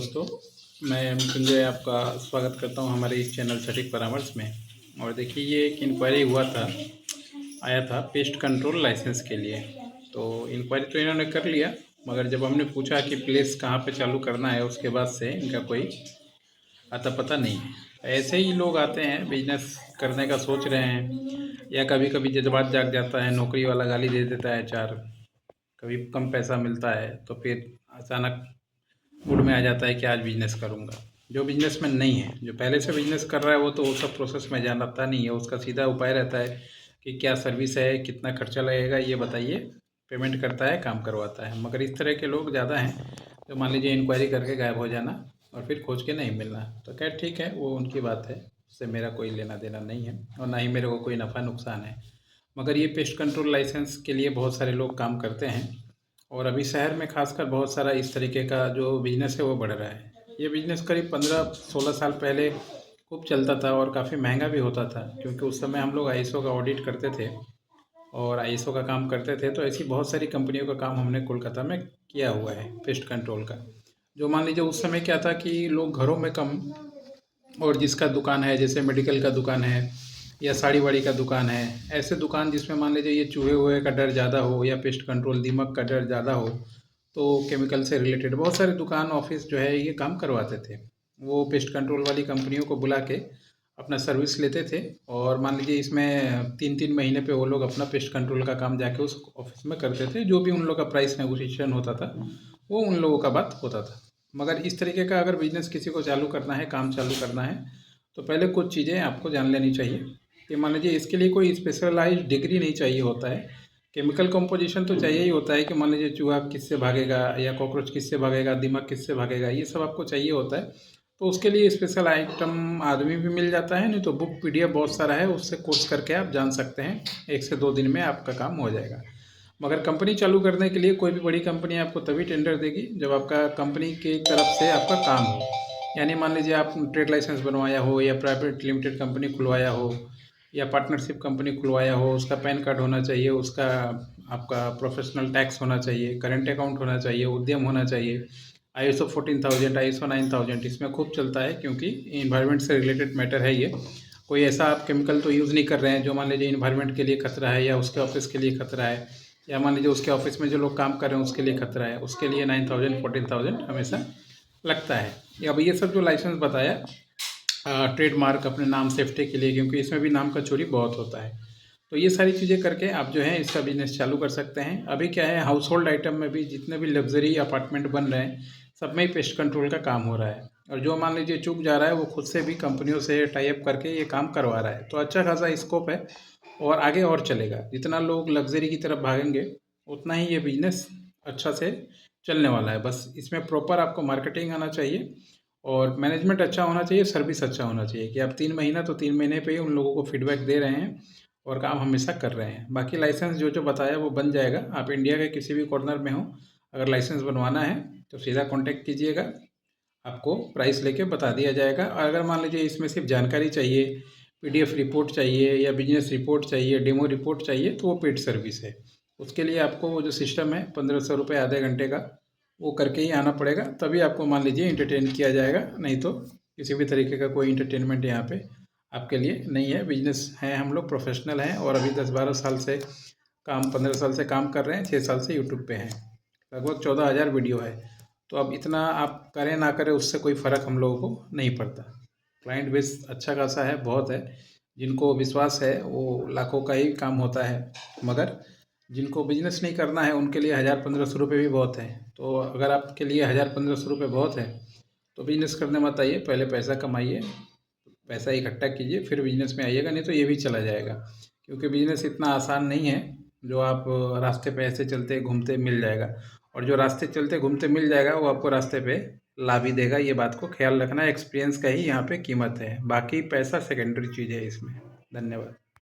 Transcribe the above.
दोस्तों, मैं मृत्युंजय आपका स्वागत करता हूं हमारे इस चैनल सटीक परामर्श में। और देखिए, ये एक इंक्वायरी हुआ था, आया था पेस्ट कंट्रोल लाइसेंस के लिए। तो इंक्वायरी तो इन्होंने कर लिया, मगर जब हमने पूछा कि प्लेस कहाँ पे चालू करना है, उसके बाद से इनका कोई अता पता नहीं है। ऐसे ही लोग आते हैं, बिजनेस करने का सोच रहे हैं, या कभी कभी जज्बात जाग जाता है, नौकरी वाला गाली दे देता है चार, कभी कम पैसा मिलता है तो फिर अचानक मूड में आ जाता है कि आज बिजनेस करूंगा। जो बिजनेसमैन नहीं है, जो पहले से बिजनेस कर रहा है, वो तो वो सब प्रोसेस में जानता नहीं है। उसका सीधा उपाय रहता है कि क्या सर्विस है, कितना खर्चा लगेगा, ये बताइए, पेमेंट करता है, काम करवाता है। मगर इस तरह के लोग ज़्यादा हैं, तो मान लीजिए इंक्वायरी करके गायब हो जाना और फिर खोज के नहीं मिलना। तो खैर ठीक है, वो उनकी बात है, उससे मेरा कोई लेना देना नहीं है और ना ही मेरे को कोई नफ़ा नुकसान है। मगर ये पेस्ट कंट्रोल लाइसेंस के लिए बहुत सारे लोग काम करते हैं, और अभी शहर में खासकर बहुत सारा इस तरीके का जो बिजनेस है वो बढ़ रहा है। ये बिजनेस करीब 15-16 साल पहले खूब चलता था और काफ़ी महंगा भी होता था, क्योंकि उस समय हम लोग आईएसओ का ऑडिट करते थे और आईएसओ का काम करते थे। तो ऐसी बहुत सारी कंपनियों का काम हमने कोलकाता में किया हुआ है पेस्ट कंट्रोल का। जो मान लीजिए उस समय क्या था कि लोग घरों में कम, और जिसका दुकान है, जैसे मेडिकल का दुकान है या साड़ी वाड़ी का दुकान है, ऐसे दुकान जिसमें मान लीजिए ये चूहे वूहे का डर ज़्यादा हो या पेस्ट कंट्रोल दीमक का डर ज़्यादा हो, तो केमिकल से रिलेटेड बहुत सारे दुकान ऑफिस जो है ये काम करवाते थे। वो पेस्ट कंट्रोल वाली कंपनियों को बुला के अपना सर्विस लेते थे, और मान लीजिए इसमें 3-3 महीने पे वो लोग अपना पेस्ट कंट्रोल का काम जाके उस ऑफिस में करते थे। जो भी उन लोग का प्राइस नेगोशिएशन होता था, वो उन लोगों का बात होता था। मगर इस तरीके का अगर बिजनेस किसी को चालू करना है, काम चालू करना है, तो पहले कुछ चीज़ें आपको जान लेनी चाहिए कि मान लीजिए इसके लिए कोई स्पेशलाइज्ड डिग्री नहीं चाहिए होता है। केमिकल कंपोजिशन तो चाहिए ही होता है कि मान लीजिए चूहा किससे भागेगा या कॉकरोच किससे भागेगा, दीमक किससे भागेगा, ये सब आपको चाहिए होता है। तो उसके लिए स्पेशल आइटम आदमी भी मिल जाता है, नहीं तो बुक पीडीएफ बहुत सारा है, उससे कोर्स करके आप जान सकते हैं। 1 से 2 दिन में आपका काम हो जाएगा। मगर कंपनी चालू करने के लिए कोई भी बड़ी कंपनी आपको तभी टेंडर देगी जब आपका कंपनी की तरफ से आपका काम हो। यानी मान लीजिए आप ट्रेड लाइसेंस बनवाया हो, या प्राइवेट लिमिटेड कंपनी खुलवाया हो, या पार्टनरशिप कंपनी खुलवाया हो, उसका पैन कार्ड होना चाहिए, उसका आपका प्रोफेशनल टैक्स होना चाहिए, करेंट अकाउंट होना चाहिए, उद्यम होना चाहिए। आईएसओ 14000, आईएसओ 9000 इसमें खूब चलता है, क्योंकि इन्वायरमेंट से रिलेटेड मैटर है ये। कोई ऐसा आप केमिकल तो यूज़ नहीं कर रहे हैं जो मान लीजिए इन्वायरमेंट के लिए खतरा है, या उसके ऑफिस के लिए खतरा है, या मान लीजिए उसके ऑफिस में जो लोग काम कर रहे हैं उसके लिए खतरा है। उसके लिए 9000 14000 हमेशा लगता है। अब ये सब जो लाइसेंस बताया, ट्रेडमार्क अपने नाम सेफ्टी के लिए, क्योंकि इसमें भी नाम का चोरी बहुत होता है। तो ये सारी चीज़ें करके आप जो है इसका बिजनेस चालू कर सकते हैं। अभी क्या है, हाउस होल्ड आइटम में भी जितने भी लग्जरी अपार्टमेंट बन रहे हैं, सब में ही पेस्ट कंट्रोल का काम हो रहा है। और जो मान लीजिए चूक जा रहा है, वो खुद से भी कंपनियों से टाई अप करके ये काम करवा रहा है। तो अच्छा खासा स्कोप है और आगे और चलेगा। जितना लोग लग्जरी की तरफ भागेंगे, उतना ही ये बिजनेस अच्छा से चलने वाला है। बस इसमें प्रॉपर आपको मार्केटिंग आना चाहिए और मैनेजमेंट अच्छा होना चाहिए, सर्विस अच्छा होना चाहिए कि आप 3 महीना तो 3 महीने पे ही उन लोगों को फीडबैक दे रहे हैं और काम हमेशा कर रहे हैं। बाकी लाइसेंस जो जो बताया वो बन जाएगा। आप इंडिया के किसी भी कॉर्नर में हो, अगर लाइसेंस बनवाना है तो सीधा कॉन्टैक्ट कीजिएगा, आपको प्राइस लेके बता दिया जाएगा। और अगर मान लीजिए इसमें सिर्फ जानकारी चाहिए, पीडीएफ रिपोर्ट चाहिए, या बिजनेस रिपोर्ट चाहिए, डेमो रिपोर्ट चाहिए, तो वो पेड सर्विस है। उसके लिए आपको वो जो सिस्टम है 1500 रुपये आधे घंटे का, वो करके ही आना पड़ेगा, तभी आपको मान लीजिए इंटरटेन किया जाएगा। नहीं तो किसी भी तरीके का कोई इंटरटेनमेंट यहाँ पे आपके लिए नहीं है। बिजनेस है, हम लोग प्रोफेशनल हैं और अभी 10-12 साल से काम, 15 साल से काम कर रहे हैं, 6 साल से यूट्यूब पे हैं। लगभग 14,000 वीडियो है। तो अब इतना आप करें ना करें, उससे कोई फ़र्क हम लोगों को नहीं पड़ता। क्लाइंट बेस अच्छा खासा है, बहुत है। जिनको विश्वास है वो लाखों का ही काम होता है। मगर जिनको बिजनेस नहीं करना है, उनके लिए 1000-1500 रुपये भी बहुत है। तो अगर आपके लिए 1000-1500 रुपये बहुत है, तो बिजनेस करने मत आइए, पहले पैसा कमाइए, पैसा इकट्ठा कीजिए, फिर बिजनेस में आइएगा। नहीं तो ये भी चला जाएगा, क्योंकि बिजनेस इतना आसान नहीं है जो आप रास्ते पे ऐसे चलते घूमते मिल जाएगा। और जो रास्ते चलते घूमते मिल जाएगा, वो आपको रास्ते पे ला भी देगा। ये बात को ख्याल रखना, एक्सपीरियंस का ही यहाँ पे कीमत है, बाकी पैसा सेकेंडरी चीज़ है इसमें। धन्यवाद।